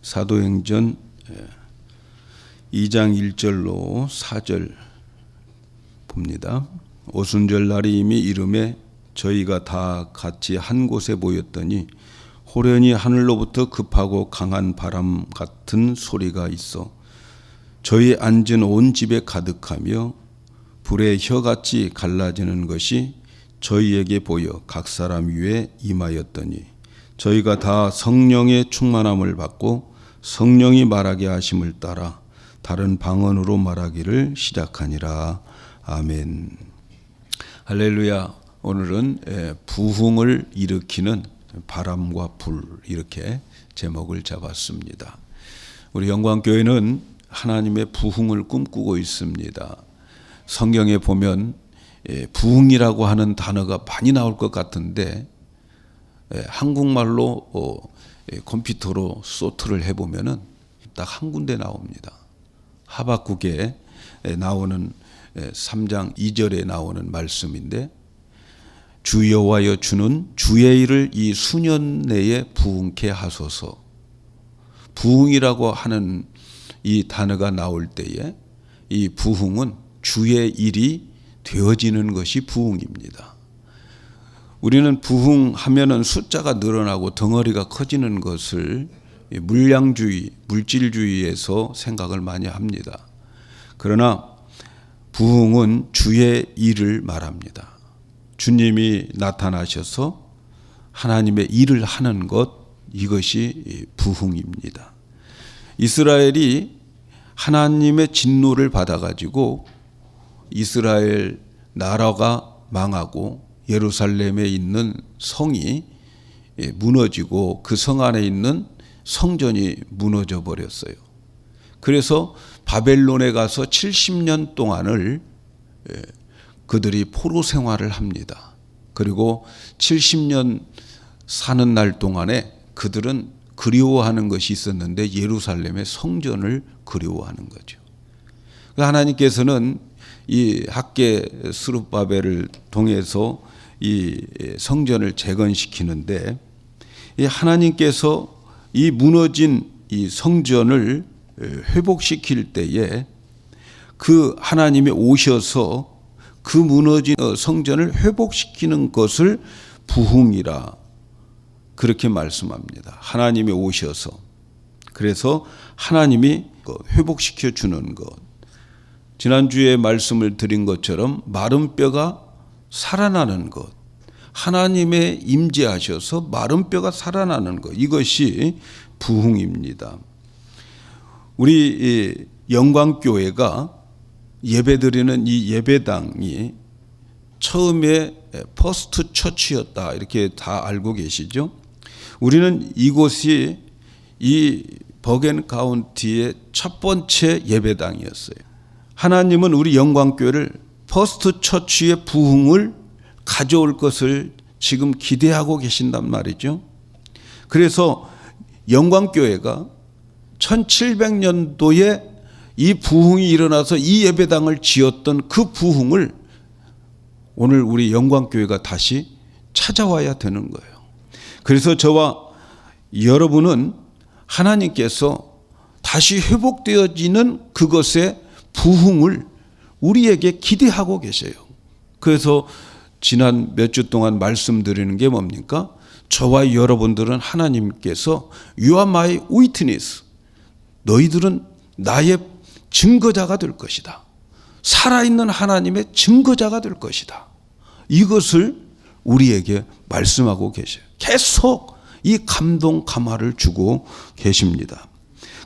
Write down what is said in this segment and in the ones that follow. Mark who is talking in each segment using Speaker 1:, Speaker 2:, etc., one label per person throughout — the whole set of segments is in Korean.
Speaker 1: 사도행전 2장 1절로 4절 봅니다. 오순절 날이 이미 이름에 저희가 다 같이 한 곳에 모였더니 호련히 하늘로부터 급하고 강한 바람 같은 소리가 있어 저희 앉은 온 집에 가득하며 불의 혀같이 갈라지는 것이 저희에게 보여 각 사람 위에 임하였더니 저희가 다 성령의 충만함을 받고 성령이 말하게 하심을 따라 다른 방언으로 말하기를 시작하니라. 아멘. 할렐루야. 오늘은 부흥을 일으키는 바람과 불, 이렇게 제목을 잡았습니다. 우리 영광교회는 하나님의 부흥을 꿈꾸고 있습니다. 성경에 보면 부흥이라고 하는 단어가 많이 나올 것 같은데 한국말로 컴퓨터로 소트를 해보면은 딱 한 군데 나옵니다. 하박국에 나오는 3장 2절에 나오는 말씀인데, 주 여호와여 주는 주의 일을 이 수년 내에 부흥케 하소서. 부흥이라고 하는 이 단어가 나올 때에 이 부흥은 주의 일이 되어지는 것이 부흥입니다. 우리는 부흥하면은 숫자가 늘어나고 덩어리가 커지는 것을 물량주의, 물질주의에서 생각을 많이 합니다. 그러나 부흥은 주의 일을 말합니다. 주님이 나타나셔서 하나님의 일을 하는 것, 이것이 부흥입니다. 이스라엘이 하나님의 진노를 받아가지고 이스라엘 나라가 망하고 예루살렘에 있는 성이 무너지고 그 성 안에 있는 성전이 무너져 버렸어요. 그래서 바벨론에 가서 70년 동안을 그들이 포로 생활을 합니다. 그리고 70년 사는 날 동안에 그들은 그리워하는 것이 있었는데 예루살렘의 성전을 그리워하는 거죠. 하나님께서는 이 학개 스룹바벨을 통해서 이 성전을 재건시키는데, 이 하나님께서 이 무너진 이 성전을 회복시킬 때에 그 하나님이 오셔서 그 무너진 성전을 회복시키는 것을 부흥이라 그렇게 말씀합니다. 하나님이 오셔서, 그래서 하나님이 회복시켜 주는 것. 지난주에 말씀을 드린 것처럼 마른 뼈가 살아나는 것, 하나님의 임재하셔서 마른 뼈가 살아나는 것, 이것이 부흥입니다. 우리 영광교회가 예배드리는 이 예배당이 처음에 퍼스트 처치였다, 이렇게 다 알고 계시죠? 우리는 이곳이 이 버겐 카운티의 첫 번째 예배당이었어요. 하나님은 우리 영광교회를 퍼스트 처치의 부흥을 가져올 것을 지금 기대하고 계신단 말이죠. 그래서 영광교회가 1700년도에 이 부흥이 일어나서 이 예배당을 지었던 그 부흥을 오늘 우리 영광교회가 다시 찾아와야 되는 거예요. 그래서 저와 여러분은 하나님께서 다시 회복되어지는 그것의 부흥을 우리에게 기대하고 계세요. 그래서 지난 몇 주 동안 말씀드리는 게 뭡니까? 저와 여러분들은 하나님께서 You are my witness. 너희들은 나의 증거자가 될 것이다. 살아있는 하나님의 증거자가 될 것이다. 이것을 우리에게 말씀하고 계셔요. 계속 이 감동 감화를 주고 계십니다.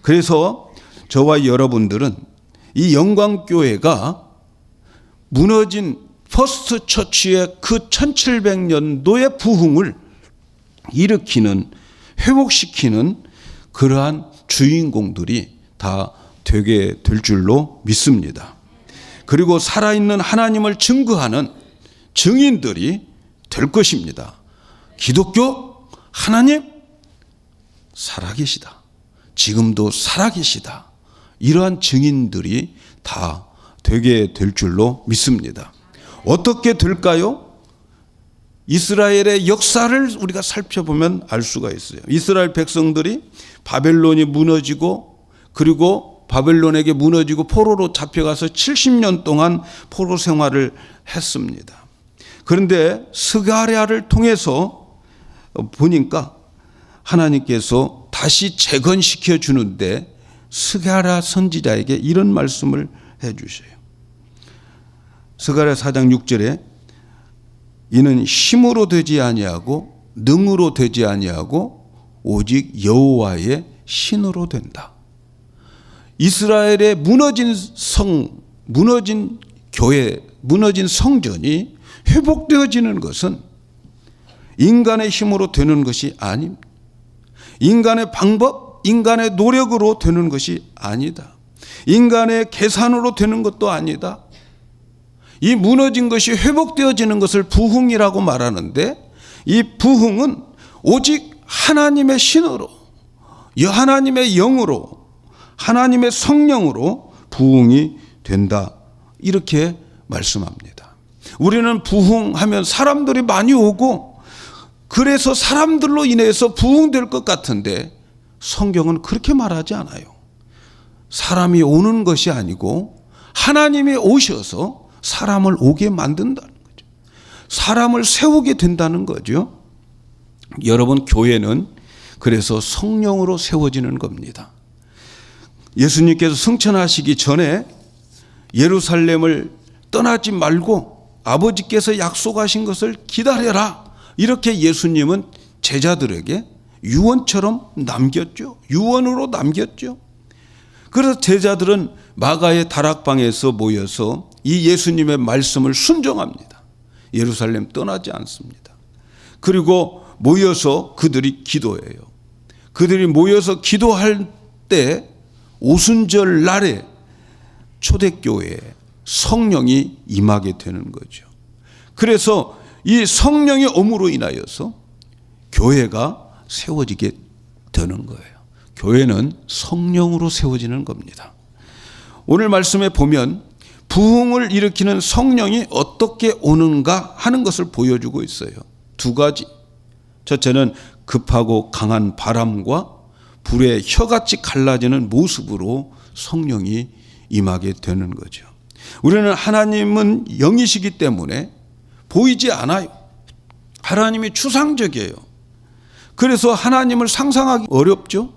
Speaker 1: 그래서 저와 여러분들은 이 영광교회가 무너진 퍼스트 처치의 그 1700년도의 부흥을 일으키는, 회복시키는 그러한 주인공들이 다 되게 될 줄로 믿습니다. 그리고 살아있는 하나님을 증거하는 증인들이 될 것입니다. 기독교, 하나님 살아계시다. 지금도 살아계시다. 이러한 증인들이 다 되게 될 줄로 믿습니다. 어떻게 될까요? 이스라엘의 역사를 우리가 살펴보면 알 수가 있어요. 이스라엘 백성들이 바벨론이 무너지고, 그리고 바벨론에게 무너지고 포로로 잡혀가서 70년 동안 포로 생활을 했습니다. 그런데 스가랴를 통해서 보니까 하나님께서 다시 재건시켜 주는데 스가랴 선지자에게 이런 말씀을 해 주셔요. 스가랴 4장 6절에 이는 힘으로 되지 아니하고 능으로 되지 아니하고 오직 여호와의 신으로 된다. 이스라엘의 무너진 성, 무너진 교회, 무너진 성전이 회복되어지는 것은 인간의 힘으로 되는 것이 아닙니다. 인간의 방법, 인간의 노력으로 되는 것이 아니다. 인간의 계산으로 되는 것도 아니다. 이 무너진 것이 회복되어지는 것을 부흥이라고 말하는데, 이 부흥은 오직 하나님의 신으로, 하나님의 영으로, 하나님의 성령으로 부흥이 된다, 이렇게 말씀합니다. 우리는 부흥하면 사람들이 많이 오고 그래서 사람들로 인해서 부흥될 것 같은데 성경은 그렇게 말하지 않아요. 사람이 오는 것이 아니고 하나님이 오셔서 사람을 오게 만든다는 거죠. 사람을 세우게 된다는 거죠. 여러분, 교회는 그래서 성령으로 세워지는 겁니다. 예수님께서 승천하시기 전에 예루살렘을 떠나지 말고 아버지께서 약속하신 것을 기다려라, 이렇게 예수님은 제자들에게 유언처럼 남겼죠. 유언으로 남겼죠. 그래서 제자들은 마가의 다락방에서 모여서 이 예수님의 말씀을 순종합니다. 예루살렘 떠나지 않습니다. 그리고 모여서 그들이 기도해요. 그들이 모여서 기도할 때 오순절 날에 초대교회에 성령이 임하게 되는 거죠. 그래서 이 성령의 엄으로 인하여서 교회가 세워지게 되는 거예요. 교회는 성령으로 세워지는 겁니다. 오늘 말씀에 보면 부흥을 일으키는 성령이 어떻게 오는가 하는 것을 보여주고 있어요. 두 가지. 첫째는 급하고 강한 바람과 불의 혀같이 갈라지는 모습으로 성령이 임하게 되는 거죠. 우리는 하나님은 영이시기 때문에 보이지 않아요. 하나님이 추상적이에요. 그래서 하나님을 상상하기 어렵죠.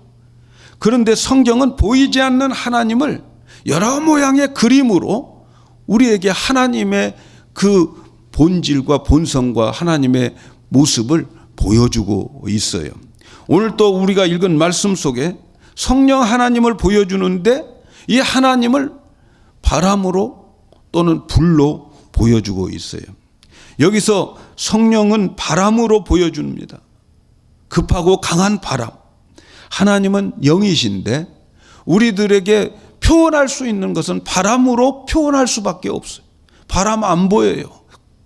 Speaker 1: 그런데 성경은 보이지 않는 하나님을 여러 모양의 그림으로 우리에게 하나님의 그 본질과 본성과 하나님의 모습을 보여주고 있어요. 오늘 또 우리가 읽은 말씀 속에 성령 하나님을 보여주는데 이 하나님을 바람으로 또는 불로 보여주고 있어요. 여기서 성령은 바람으로 보여줍니다. 급하고 강한 바람. 하나님은 영이신데 우리들에게 표현할 수 있는 것은 바람으로 표현할 수밖에 없어요. 바람 안 보여요.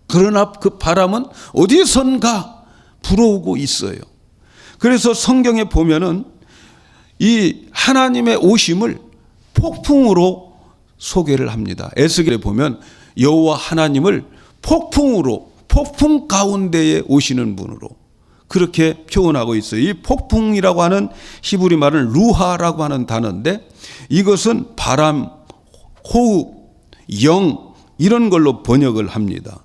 Speaker 1: 그러나 그 바람은 어디선가 불어오고 있어요. 그래서 성경에 보면은 이 하나님의 오심을 폭풍으로 소개를 합니다. 에스겔에 보면 여호와 하나님을 폭풍으로, 폭풍 가운데에 오시는 분으로 그렇게 표현하고 있어요. 이 폭풍이라고 하는 히브리 말은 루하라고 하는 단어인데 이것은 바람, 호흡, 영 이런 걸로 번역을 합니다.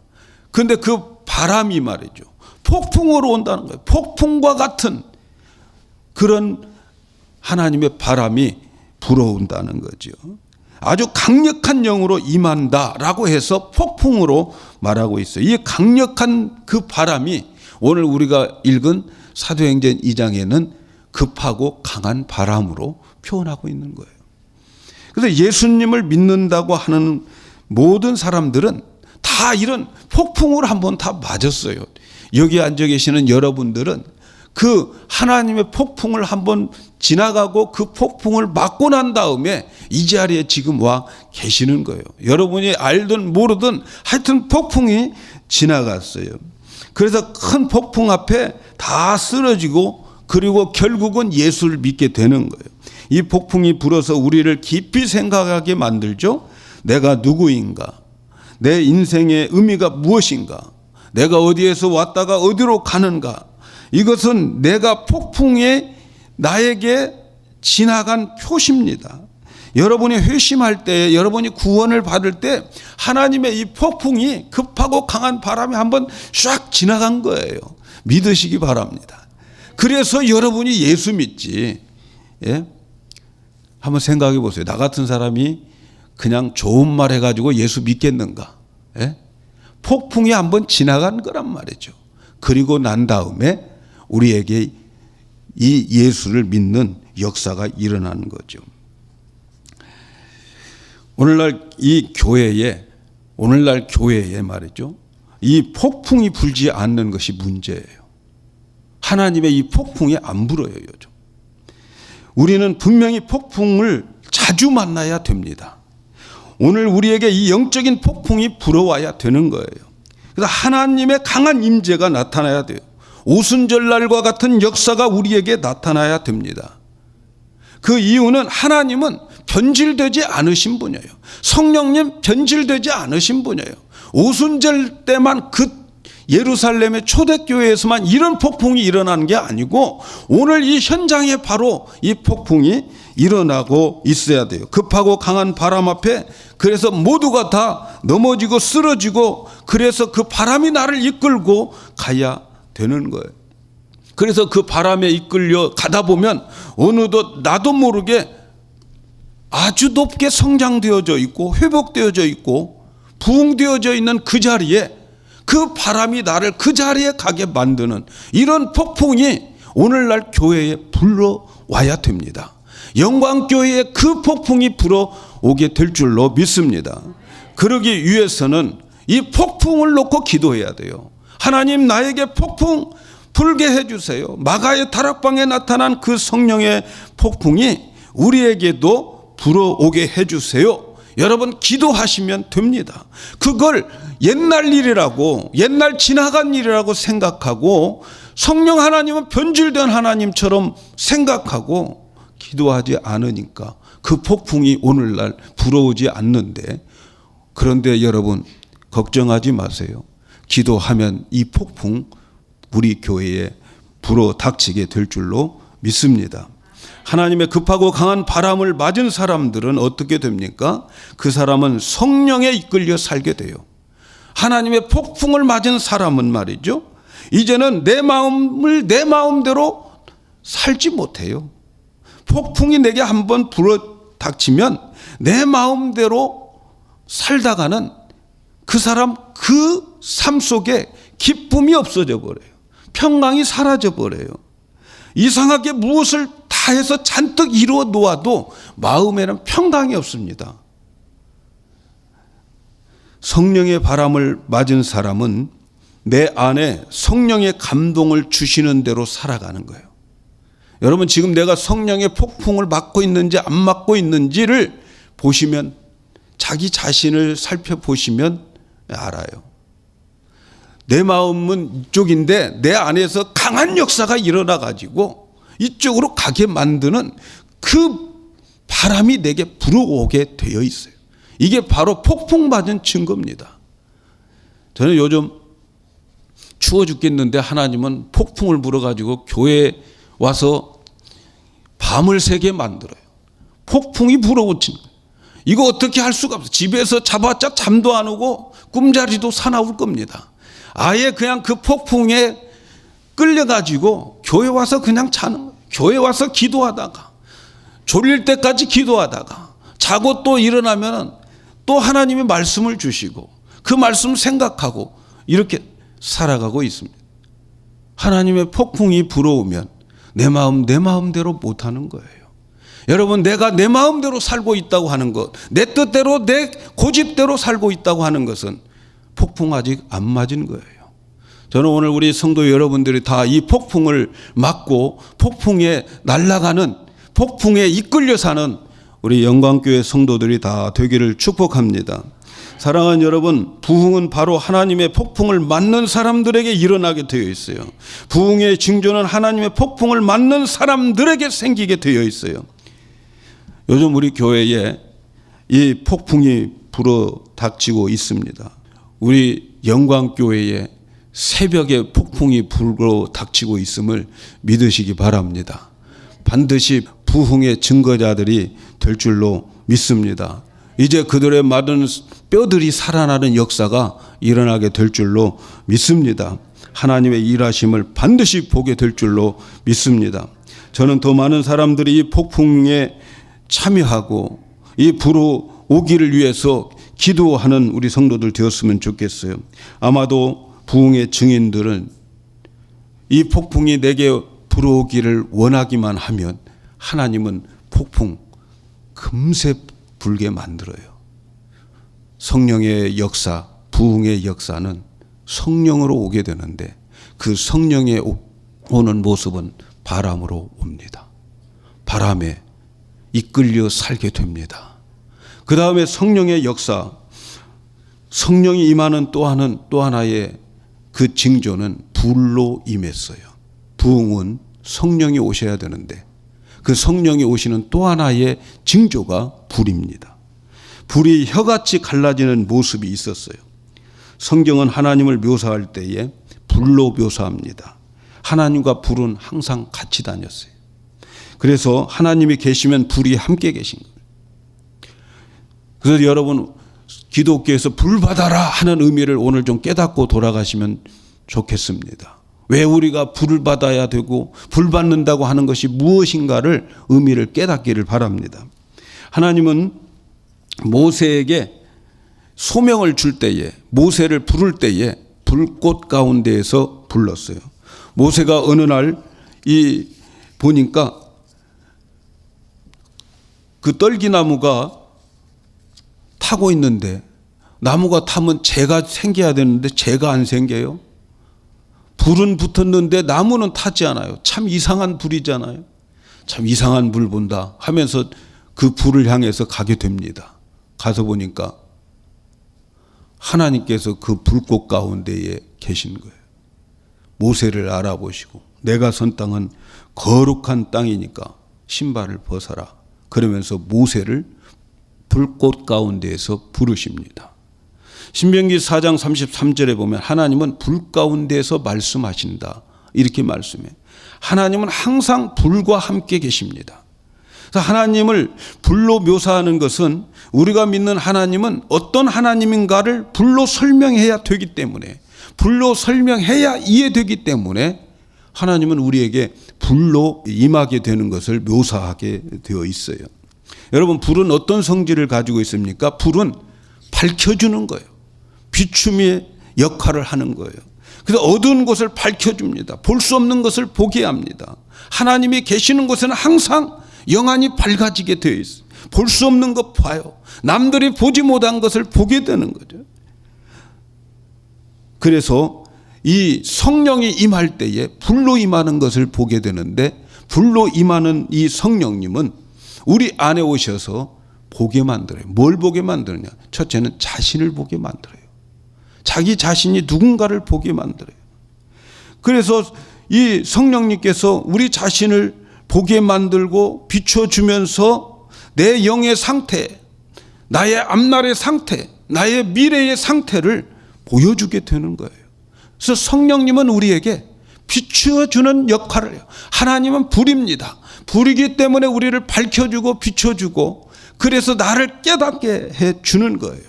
Speaker 1: 그런데 그 바람이 말이죠, 폭풍으로 온다는 거예요. 폭풍과 같은 그런 하나님의 바람이 불어온다는 거죠. 아주 강력한 영으로 임한다라고 해서 폭풍으로 말하고 있어요. 이 강력한 그 바람이 오늘 우리가 읽은 사도행전 2장에는 급하고 강한 바람으로 표현하고 있는 거예요. 그래서 예수님을 믿는다고 하는 모든 사람들은 다 이런 폭풍을 한번 다 맞았어요. 여기 앉아 계시는 여러분들은 그 하나님의 폭풍을 한번 지나가고 그 폭풍을 맞고 난 다음에 이 자리에 지금 와 계시는 거예요. 여러분이 알든 모르든 하여튼 폭풍이 지나갔어요. 그래서 큰 폭풍 앞에 다 쓰러지고 그리고 결국은 예수를 믿게 되는 거예요. 이 폭풍이 불어서 우리를 깊이 생각하게 만들죠. 내가 누구인가? 내 인생의 의미가 무엇인가? 내가 어디에서 왔다가 어디로 가는가, 이것은 내가 폭풍에 나에게 지나간 표시입니다. 여러분이 회심할 때, 여러분이 구원을 받을 때 하나님의 이 폭풍이 급하고 강한 바람이 한번 쫙 지나간 거예요. 믿으시기 바랍니다. 그래서 여러분이 예수 믿지. 예? 한번 생각해 보세요. 나 같은 사람이 그냥 좋은 말 해가지고 예수 믿겠는가? 예? 폭풍이 한번 지나간 거란 말이죠. 그리고 난 다음에 우리에게 이 예수를 믿는 역사가 일어나는 거죠. 오늘날 교회에 말이죠, 이 폭풍이 불지 않는 것이 문제예요. 하나님의 이 폭풍이 안 불어요, 요즘. 우리는 분명히 폭풍을 자주 만나야 됩니다. 오늘 우리에게 이 영적인 폭풍이 불어와야 되는 거예요. 그래서 하나님의 강한 임재가 나타나야 돼요. 오순절날과 같은 역사가 우리에게 나타나야 됩니다. 그 이유는 하나님은 변질되지 않으신 분이에요. 성령님 변질되지 않으신 분이에요. 오순절 때만 그 예루살렘의 초대교회에서만 이런 폭풍이 일어나는 게 아니고 오늘 이 현장에 바로 이 폭풍이 일어나고 있어야 돼요. 급하고 강한 바람 앞에 그래서 모두가 다 넘어지고 쓰러지고 그래서 그 바람이 나를 이끌고 가야 되는 거예요. 그래서 그 바람에 이끌려 가다 보면 어느덧 나도 모르게 아주 높게 성장되어져 있고 회복되어져 있고 부흥되어져 있는 그 자리에 그 바람이 나를 그 자리에 가게 만드는 이런 폭풍이 오늘날 교회에 불러와야 됩니다. 영광교회에 그 폭풍이 불어오게 될 줄로 믿습니다. 그러기 위해서는 이 폭풍을 놓고 기도해야 돼요. 하나님, 나에게 폭풍 불게 해주세요. 마가의 다락방에 나타난 그 성령의 폭풍이 우리에게도 불어오게 해주세요. 여러분 기도하시면 됩니다. 그걸 옛날 일이라고, 옛날 지나간 일이라고 생각하고 성령 하나님은 변질된 하나님처럼 생각하고 기도하지 않으니까 그 폭풍이 오늘날 불어오지 않는데, 그런데 여러분 걱정하지 마세요. 기도하면 이 폭풍 우리 교회에 불어 닥치게 될 줄로 믿습니다. 하나님의 급하고 강한 바람을 맞은 사람들은 어떻게 됩니까? 그 사람은 성령에 이끌려 살게 돼요. 하나님의 폭풍을 맞은 사람은 말이죠, 이제는 내 마음을 내 마음대로 살지 못해요. 폭풍이 내게 한번 불어 닥치면 내 마음대로 살다가는 그 사람 그 삶 속에 기쁨이 없어져 버려요. 평강이 사라져 버려요. 이상하게 무엇을 다 해서 잔뜩 이루어 놓아도 마음에는 평강이 없습니다. 성령의 바람을 맞은 사람은 내 안에 성령의 감동을 주시는 대로 살아가는 거예요. 여러분 지금 내가 성령의 폭풍을 맞고 있는지 안 맞고 있는지를 보시면, 자기 자신을 살펴보시면 알아요. 내 마음은 이쪽인데 내 안에서 강한 역사가 일어나 가지고 이쪽으로 가게 만드는 그 바람이 내게 불어오게 되어 있어요. 이게 바로 폭풍 맞은 증거입니다. 저는 요즘 추워 죽겠는데 하나님은 폭풍을 불어가지고 교회에 와서 밤을 새게 만들어요. 폭풍이 불어오친 거예요. 이거 어떻게 할 수가 없어요. 집에서 자봤자 잠도 안 오고 꿈자리도 사나울 겁니다. 아예 그냥 그 폭풍에 끌려가지고 교회 와서 그냥 자는 거예요. 교회 와서 기도하다가 졸릴 때까지 기도하다가 자고 또 일어나면 또 하나님의 말씀을 주시고 그 말씀 생각하고 이렇게 살아가고 있습니다. 하나님의 폭풍이 불어오면 내 마음대로 못하는 거예요. 여러분, 내가 내 마음대로 살고 있다고 하는 것, 내 뜻대로 내 고집대로 살고 있다고 하는 것은 폭풍 아직 안 맞은 거예요. 저는 오늘 우리 성도 여러분들이 다 이 폭풍을 맞고 폭풍에 날아가는, 폭풍에 이끌려 사는 우리 영광교회 성도들이 다 되기를 축복합니다. 사랑하는 여러분, 부흥은 바로 하나님의 폭풍을 맞는 사람들에게 일어나게 되어 있어요. 부흥의 징조는 하나님의 폭풍을 맞는 사람들에게 생기게 되어 있어요. 요즘 우리 교회에 이 폭풍이 불어 닥치고 있습니다. 우리 영광교회에 새벽에 폭풍이 불고 닥치고 있음을 믿으시기 바랍니다. 반드시 부흥의 증거자들이 될 줄로 믿습니다. 이제 그들의 마른 뼈들이 살아나는 역사가 일어나게 될 줄로 믿습니다. 하나님의 일하심을 반드시 보게 될 줄로 믿습니다. 저는 더 많은 사람들이 이 폭풍에 참여하고 이 불어 오기를 위해서 기도하는 우리 성도들 되었으면 좋겠어요. 아마도 부흥의 증인들은 이 폭풍이 내게 불어오기를 원하기만 하면 하나님은 폭풍 금세 불게 만들어요. 성령의 역사, 부흥의 역사는 성령으로 오게 되는데 그 성령의 오는 모습은 바람으로 옵니다. 바람에 이끌려 살게 됩니다. 그 다음에 성령의 역사, 성령이 임하는 또 하나의 그 징조는 불로 임했어요. 부흥은 성령이 오셔야 되는데 그 성령이 오시는 또 하나의 징조가 불입니다. 불이 혀같이 갈라지는 모습이 있었어요. 성경은 하나님을 묘사할 때에 불로 묘사합니다. 하나님과 불은 항상 같이 다녔어요. 그래서 하나님이 계시면 불이 함께 계신 거예요. 그래서 여러분 기독교에서 불 받아라 하는 의미를 오늘 좀 깨닫고 돌아가시면 좋겠습니다. 왜 우리가 불을 받아야 되고 불 받는다고 하는 것이 무엇인가를 의미를 깨닫기를 바랍니다. 하나님은 모세에게 소명을 줄 때에 모세를 부를 때에 불꽃 가운데에서 불렀어요. 모세가 어느 날 보니까 그 떨기나무가 타고 있는데 나무가 타면 재가 생겨야 되는데 재가 안 생겨요. 불은 붙었는데 나무는 타지 않아요. 참 이상한 불이잖아요. 참 이상한 불 본다 하면서 그 불을 향해서 가게 됩니다. 가서 보니까 하나님께서 그 불꽃 가운데에 계신 거예요. 모세를 알아보시고 내가 선 땅은 거룩한 땅이니까 신발을 벗어라. 그러면서 모세를 불꽃 가운데에서 부르십니다. 신명기 4장 33절에 보면 하나님은 불 가운데에서 말씀하신다. 이렇게 말씀해요. 하나님은 항상 불과 함께 계십니다. 그래서 하나님을 불로 묘사하는 것은 우리가 믿는 하나님은 어떤 하나님인가를 불로 설명해야 되기 때문에 불로 설명해야 이해되기 때문에 하나님은 우리에게 불로 임하게 되는 것을 묘사하게 되어 있어요. 여러분 불은 어떤 성질을 가지고 있습니까? 불은 밝혀주는 거예요. 비춤의 역할을 하는 거예요. 그래서 어두운 곳을 밝혀줍니다. 볼 수 없는 것을 보게 합니다. 하나님이 계시는 곳에는 항상 영안이 밝아지게 되어 있어요. 볼 수 없는 것 봐요. 남들이 보지 못한 것을 보게 되는 거죠. 그래서 이 성령이 임할 때에 불로 임하는 것을 보게 되는데 불로 임하는 이 성령님은 우리 안에 오셔서 보게 만들어요. 뭘 보게 만드느냐? 첫째는 자신을 보게 만들어요. 자기 자신이 누군가를 보게 만들어요. 그래서 이 성령님께서 우리 자신을 보게 만들고 비춰주면서 내 영의 상태, 나의 앞날의 상태, 나의 미래의 상태를 보여주게 되는 거예요. 그래서 성령님은 우리에게 비춰주는 역할을 해요. 하나님은 불입니다. 불이기 때문에 우리를 밝혀주고 비춰주고 그래서 나를 깨닫게 해주는 거예요.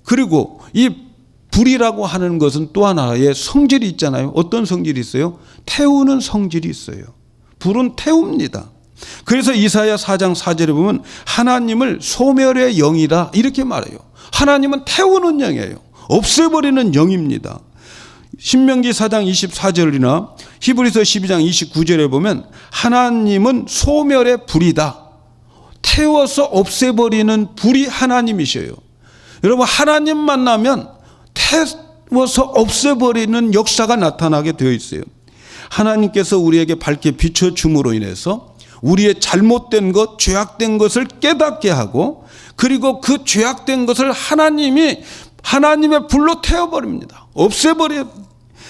Speaker 1: 그리고 이 불이라고 하는 것은 또 하나의 성질이 있잖아요. 어떤 성질이 있어요? 태우는 성질이 있어요. 불은 태웁니다. 그래서 이사야 4장 4절에 보면 하나님을 소멸의 영이다 이렇게 말해요. 하나님은 태우는 영이에요. 없애버리는 영입니다. 신명기 4장 24절이나 히브리서 12장 29절에 보면 하나님은 소멸의 불이다. 태워서 없애버리는 불이 하나님이셔요. 여러분 하나님 만나면 태워서 없애버리는 역사가 나타나게 되어 있어요. 하나님께서 우리에게 밝게 비춰줌으로 인해서 우리의 잘못된 것, 죄악된 것을 깨닫게 하고 그리고 그 죄악된 것을 하나님이 하나님의 불로 태워버립니다. 없애버려요.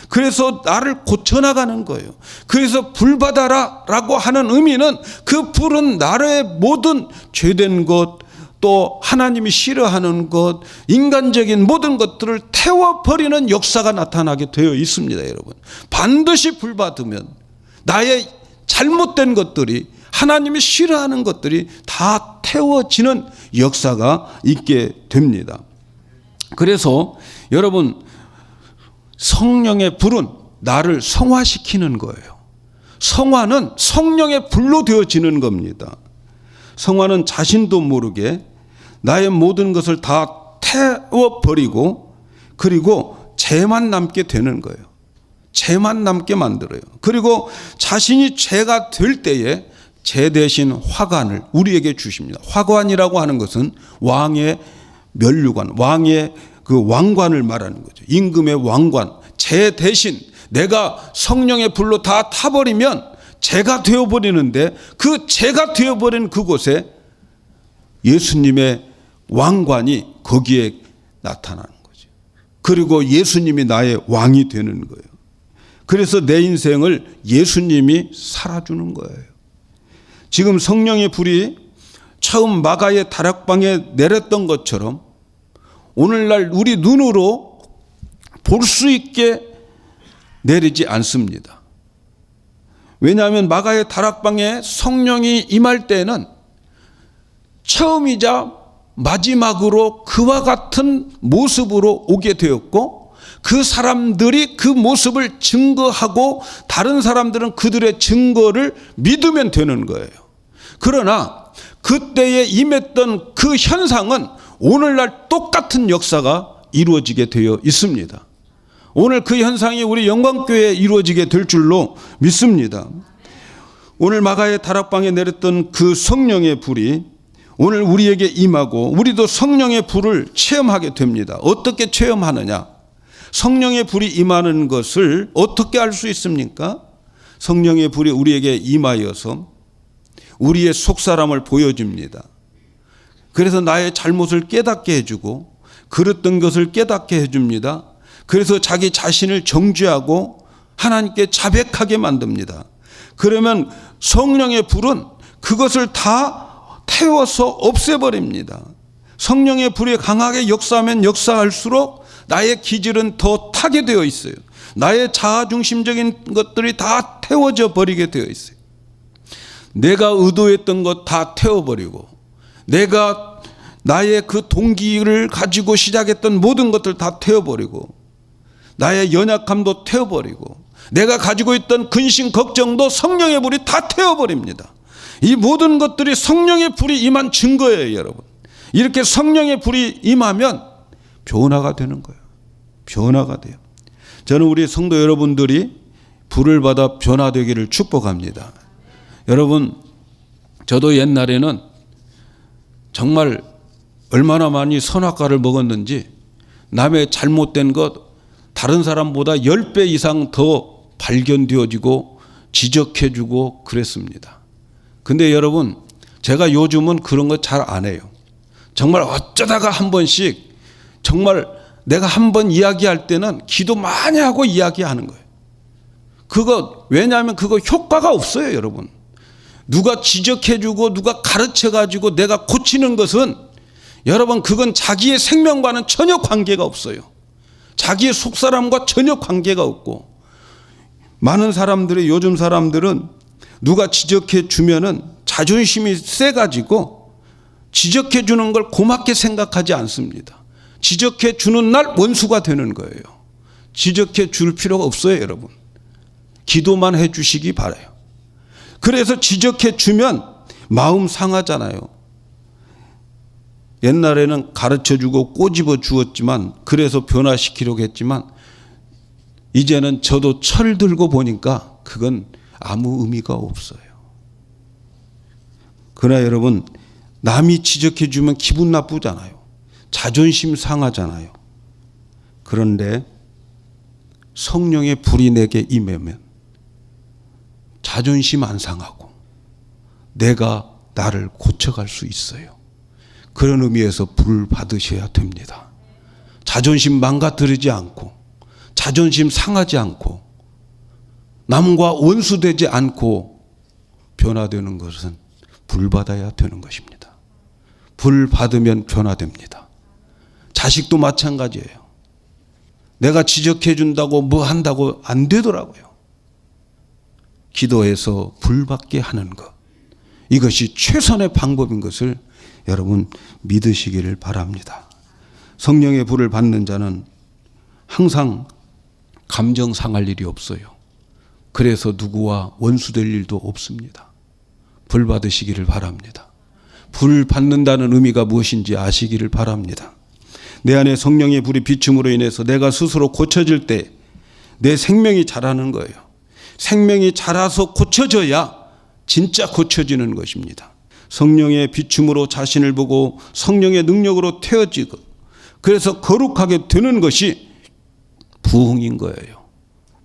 Speaker 1: 그래서 나를 고쳐나가는 거예요. 그래서 불 받아라 라고 하는 의미는 그 불은 나의 모든 죄된 것, 또 하나님이 싫어하는 것, 인간적인 모든 것들을 태워버리는 역사가 나타나게 되어 있습니다, 여러분. 반드시 불받으면 나의 잘못된 것들이, 하나님이 싫어하는 것들이 다 태워지는 역사가 있게 됩니다. 그래서 여러분, 성령의 불은 나를 성화시키는 거예요. 성화는 성령의 불로 되어지는 겁니다. 성화는 자신도 모르게 나의 모든 것을 다 태워버리고, 그리고 죄만 남게 되는 거예요. 죄만 남게 만들어요. 그리고 자신이 죄가 될 때에 죄 대신 화관을 우리에게 주십니다. 화관이라고 하는 것은 왕의 면류관, 왕의 그 왕관을 말하는 거죠. 임금의 왕관. 죄 대신 내가 성령의 불로 다 타버리면 죄가 되어버리는데, 그 죄가 되어버린 그곳에 예수님의 왕관이 거기에 나타나는 거죠. 그리고 예수님이 나의 왕이 되는 거예요. 그래서 내 인생을 예수님이 살아주는 거예요. 지금 성령의 불이 처음 마가의 다락방에 내렸던 것처럼 오늘날 우리 눈으로 볼 수 있게 내리지 않습니다. 왜냐하면 마가의 다락방에 성령이 임할 때는 처음이자 마지막으로 그와 같은 모습으로 오게 되었고, 그 사람들이 그 모습을 증거하고 다른 사람들은 그들의 증거를 믿으면 되는 거예요. 그러나 그때에 임했던 그 현상은 오늘날 똑같은 역사가 이루어지게 되어 있습니다. 오늘 그 현상이 우리 영광교회에 이루어지게 될 줄로 믿습니다. 오늘 마가의 다락방에 내렸던 그 성령의 불이 오늘 우리에게 임하고, 우리도 성령의 불을 체험하게 됩니다. 어떻게 체험하느냐? 성령의 불이 임하는 것을 어떻게 알 수 있습니까? 성령의 불이 우리에게 임하여서 우리의 속사람을 보여줍니다. 그래서 나의 잘못을 깨닫게 해주고, 그랬던 것을 깨닫게 해줍니다. 그래서 자기 자신을 정죄하고 하나님께 자백하게 만듭니다. 그러면 성령의 불은 그것을 다 태워서 없애버립니다. 성령의 불이 강하게 역사하면 역사할수록 나의 기질은 더 타게 되어 있어요. 나의 자아중심적인 것들이 다 태워져 버리게 되어 있어요. 내가 의도했던 것 다 태워버리고, 내가 나의 그 동기를 가지고 시작했던 모든 것들 다 태워버리고, 나의 연약함도 태워버리고, 내가 가지고 있던 근심 걱정도 성령의 불이 다 태워버립니다. 이 모든 것들이 성령의 불이 임한 증거예요, 여러분. 이렇게 성령의 불이 임하면 변화가 되는 거예요. 변화가 돼요. 저는 우리 성도 여러분들이 불을 받아 변화되기를 축복합니다. 여러분, 저도 옛날에는 정말 얼마나 많이 선악과를 먹었는지 남의 잘못된 것 다른 사람보다 10배 이상 더 발견되어지고 지적해주고 그랬습니다. 근데 여러분, 제가 요즘은 그런 거 잘 안 해요. 정말 어쩌다가 한 번씩, 정말 내가 한 번 이야기할 때는 기도 많이 하고 이야기하는 거예요. 그거, 왜냐하면 그거 효과가 없어요, 여러분. 누가 지적해주고 누가 가르쳐가지고 내가 고치는 것은, 여러분, 그건 자기의 생명과는 전혀 관계가 없어요. 자기의 속사람과 전혀 관계가 없고, 많은 사람들이, 요즘 사람들은 누가 지적해 주면은 자존심이 세가지고 지적해 주는 걸 고맙게 생각하지 않습니다. 지적해 주는 날 원수가 되는 거예요. 지적해 줄 필요가 없어요, 여러분. 기도만 해 주시기 바라요. 그래서 지적해 주면 마음 상하잖아요. 옛날에는 가르쳐 주고 꼬집어 주었지만, 그래서 변화시키려고 했지만, 이제는 저도 철 들고 보니까 그건 아무 의미가 없어요. 그러나 여러분, 남이 지적해 주면 기분 나쁘잖아요. 자존심 상하잖아요. 그런데 성령의 불이 내게 임하면 자존심 안 상하고 내가 나를 고쳐갈 수 있어요. 그런 의미에서 불 받으셔야 됩니다. 자존심 망가뜨리지 않고, 자존심 상하지 않고, 남과 원수되지 않고 변화되는 것은 불 받아야 되는 것입니다. 불 받으면 변화됩니다. 자식도 마찬가지예요. 내가 지적해 준다고 뭐 한다고 안 되더라고요. 기도해서 불 받게 하는 것, 이것이 최선의 방법인 것을 여러분 믿으시기를 바랍니다. 성령의 불을 받는 자는 항상 감정 상할 일이 없어요. 그래서 누구와 원수될 일도 없습니다. 불 받으시기를 바랍니다. 불 받는다는 의미가 무엇인지 아시기를 바랍니다. 내 안에 성령의 불이 비춤으로 인해서 내가 스스로 고쳐질 때 내 생명이 자라는 거예요. 생명이 자라서 고쳐져야 진짜 고쳐지는 것입니다. 성령의 비춤으로 자신을 보고 성령의 능력으로 태워지고 그래서 거룩하게 되는 것이 부흥인 거예요.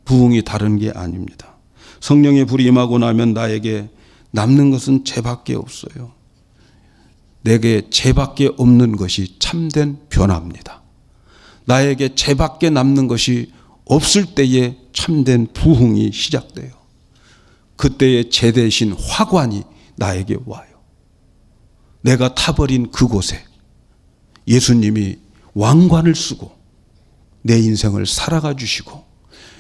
Speaker 1: 부흥이 다른 게 아닙니다. 성령의 불이 임하고 나면 나에게 남는 것은 죄밖에 없어요. 내게 죄밖에 없는 것이 참된 변화입니다. 나에게 죄밖에 남는 것이 없을 때에 참된 부흥이 시작돼요. 그때에 죄 대신 화관이 나에게 와요. 내가 타버린 그곳에 예수님이 왕관을 쓰고 내 인생을 살아가 주시고,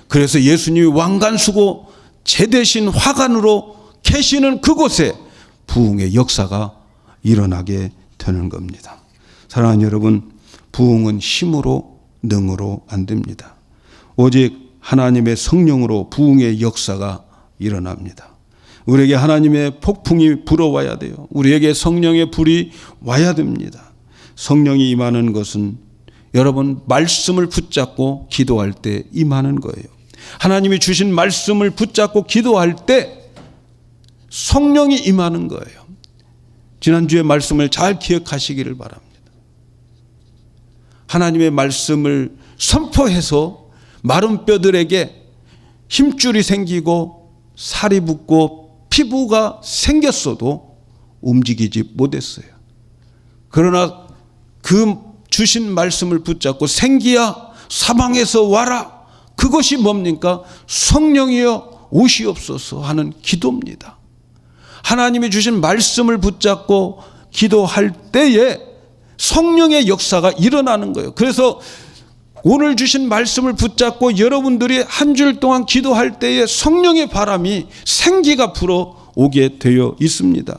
Speaker 1: 그래서 예수님이 왕관 쓰고 죄 대신 화관으로 계시는 그곳에 부흥의 역사가 일어나게 되는 겁니다. 사랑하는 여러분, 부흥은 힘으로 능으로 안 됩니다. 오직 하나님의 성령으로 부흥의 역사가 일어납니다. 우리에게 하나님의 폭풍이 불어와야 돼요. 우리에게 성령의 불이 와야 됩니다. 성령이 임하는 것은 여러분 말씀을 붙잡고 기도할 때 임하는 거예요. 하나님이 주신 말씀을 붙잡고 기도할 때 성령이 임하는 거예요. 지난주의 말씀을 잘 기억하시기를 바랍니다. 하나님의 말씀을 선포해서 마른 뼈들에게 힘줄이 생기고 살이 붙고 피부가 생겼어도 움직이지 못했어요. 그러나 그 주신 말씀을 붙잡고 생기야 사방에서 와라, 그것이 뭡니까? 성령이여 오시옵소서 하는 기도입니다. 하나님이 주신 말씀을 붙잡고 기도할 때에 성령의 역사가 일어나는 거예요. 그래서 오늘 주신 말씀을 붙잡고 여러분들이 한 주일 동안 기도할 때에 성령의 바람이 생기가 불어오게 되어 있습니다.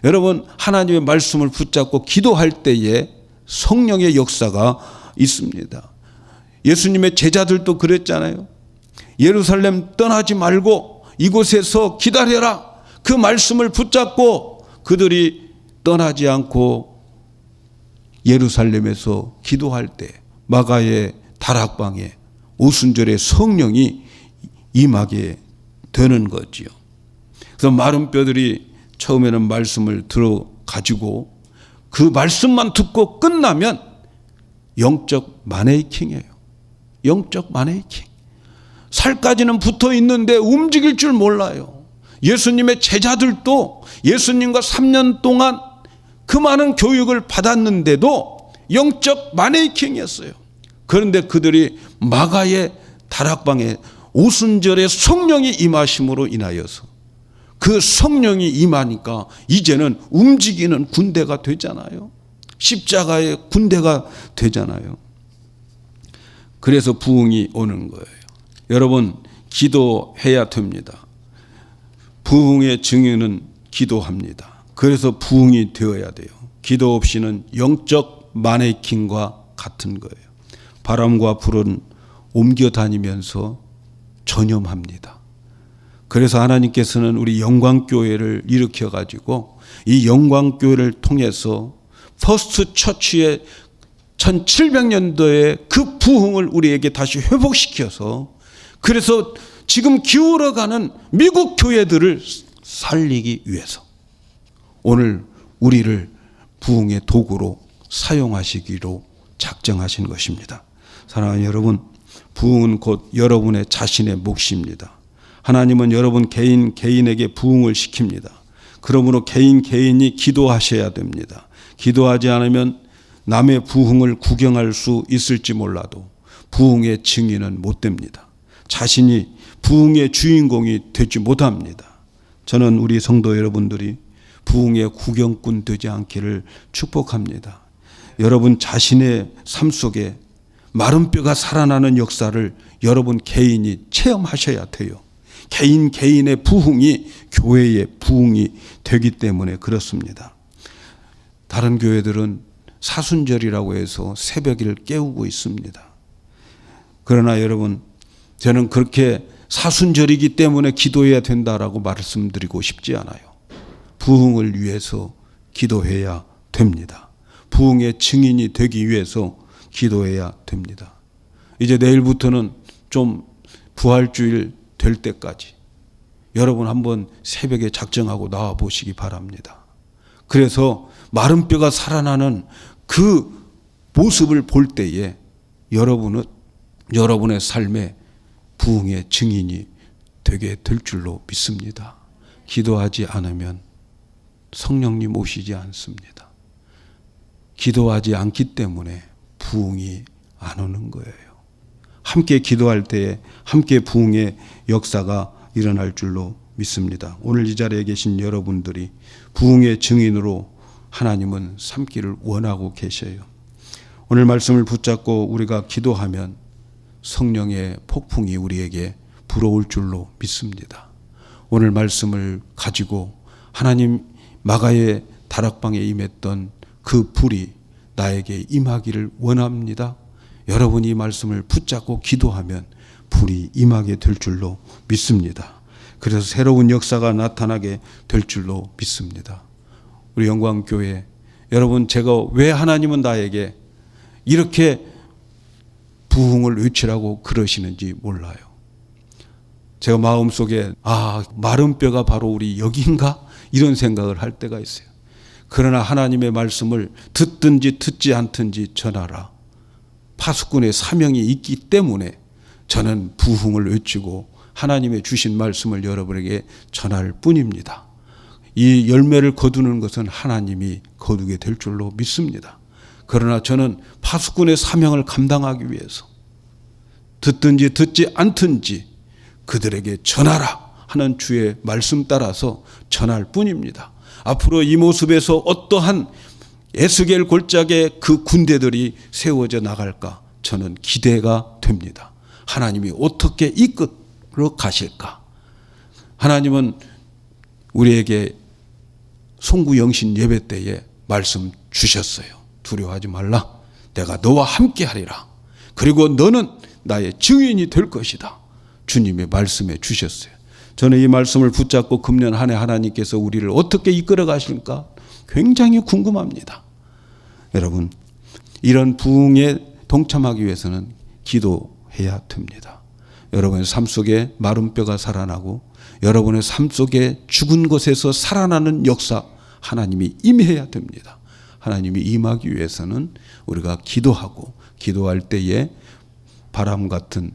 Speaker 1: 여러분, 하나님의 말씀을 붙잡고 기도할 때에 성령의 역사가 있습니다. 예수님의 제자들도 그랬잖아요. 예루살렘 떠나지 말고 이곳에서 기다려라. 그 말씀을 붙잡고 그들이 떠나지 않고 예루살렘에서 기도할 때 마가의 다락방에 오순절에 성령이 임하게 되는 거지요. 그래서 마른 뼈들이 처음에는 말씀을 들어 가지고 그 말씀만 듣고 끝나면 영적 마네킹이에요. 영적 마네킹. 살까지는 붙어 있는데 움직일 줄 몰라요. 예수님의 제자들도 예수님과 3년 동안 그 많은 교육을 받았는데도 영적 마네킹이었어요. 그런데 그들이 마가의 다락방에 오순절에 성령이 임하심으로 인하여서 그 성령이 임하니까 이제는 움직이는 군대가 되잖아요. 십자가의 군대가 되잖아요. 그래서 부흥이 오는 거예요. 여러분, 기도해야 됩니다. 부흥의 증인은 기도합니다. 그래서 부흥이 되어야 돼요. 기도 없이는 영적 마네킹과 같은 거예요. 바람과 불은 옮겨 다니면서 전염합니다. 그래서 하나님께서는 우리 영광교회를 일으켜 가지고 이 영광교회를 통해서 퍼스트 처치의 1700년도에 그 부흥을 우리에게 다시 회복시켜서 그래서 지금 기울어가는 미국 교회들을 살리기 위해서 오늘 우리를 부흥의 도구로 사용하시기로 작정하신 것입니다. 사랑하는 여러분, 부흥은 곧 여러분의 자신의 몫입니다. 하나님은 여러분 개인에게 부흥을 시킵니다. 그러므로 개인이 기도하셔야 됩니다. 기도하지 않으면 남의 부흥을 구경할 수 있을지 몰라도 부흥의 증인은 못 됩니다. 자신이 부흥의 주인공이 되지 못합니다. 저는 우리 성도 여러분들이 부흥의 구경꾼 되지 않기를 축복합니다. 여러분 자신의 삶 속에 마른 뼈가 살아나는 역사를 여러분 개인이 체험하셔야 돼요. 개인의 부흥이 교회의 부흥이 되기 때문에 그렇습니다. 다른 교회들은 사순절이라고 해서 새벽을 깨우고 있습니다. 그러나 여러분, 저는 그렇게 사순절이기 때문에 기도해야 된다라고 말씀드리고 싶지 않아요. 부흥을 위해서 기도해야 됩니다. 부흥의 증인이 되기 위해서 기도해야 됩니다. 이제 내일부터는 좀 부활주일 될 때까지 여러분 한번 새벽에 작정하고 나와 보시기 바랍니다. 그래서 마른 뼈가 살아나는 그 모습을 볼 때에 여러분은 여러분의 삶에 부흥의 증인이 되게 될 줄로 믿습니다. 기도하지 않으면 성령님 오시지 않습니다. 기도하지 않기 때문에 부흥이 안 오는 거예요. 함께 기도할 때에 함께 부흥의 역사가 일어날 줄로 믿습니다. 오늘 이 자리에 계신 여러분들이 부흥의 증인으로 하나님은 삼기를 원하고 계셔요. 오늘 말씀을 붙잡고 우리가 기도하면 성령의 폭풍이 우리에게 불어올 줄로 믿습니다. 오늘 말씀을 가지고 하나님 마가의 다락방에 임했던 그 불이 나에게 임하기를 원합니다. 여러분이 이 말씀을 붙잡고 기도하면 불이 임하게 될 줄로 믿습니다. 그래서 새로운 역사가 나타나게 될 줄로 믿습니다. 우리 영광교회 여러분, 제가 왜 하나님은 나에게 이렇게 부흥을 외치라고 그러시는지 몰라요. 제가 마음속에 마른 뼈가 바로 우리 여기인가? 이런 생각을 할 때가 있어요. 그러나 하나님의 말씀을 듣든지 듣지 않든지 전하라. 파수꾼의 사명이 있기 때문에 저는 부흥을 외치고 하나님의 주신 말씀을 여러분에게 전할 뿐입니다. 이 열매를 거두는 것은 하나님이 거두게 될 줄로 믿습니다. 그러나 저는 파수꾼의 사명을 감당하기 위해서 듣든지 듣지 않든지 그들에게 전하라 하는 주의 말씀 따라서 전할 뿐입니다. 앞으로 이 모습에서 어떠한 에스겔 골짜기의 그 군대들이 세워져 나갈까 저는 기대가 됩니다. 하나님이 어떻게 이끌어 가실까? 하나님은 우리에게 송구영신 예배 때에 말씀 주셨어요. 두려워하지 말라. 내가 너와 함께 하리라. 그리고 너는 나의 증인이 될 것이다. 주님의 말씀해 주셨어요. 저는 이 말씀을 붙잡고 금년 한 해 하나님께서 우리를 어떻게 이끌어 가실까 굉장히 궁금합니다. 여러분, 이런 부흥에 동참하기 위해서는 기도해야 됩니다. 여러분의 삶 속에 마른 뼈가 살아나고 여러분의 삶 속에 죽은 것에서 살아나는 역사 하나님이 임해야 됩니다. 하나님이 임하기 위해서는 우리가 기도하고 기도할 때에 바람 같은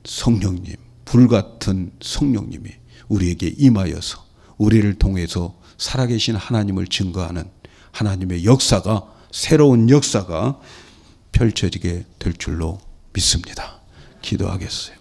Speaker 1: 성령님, 불 같은 성령님이 우리에게 임하여서 우리를 통해서 살아계신 하나님을 증거하는 하나님의 역사가, 새로운 역사가 펼쳐지게 될 줄로 믿습니다. 기도하겠어요.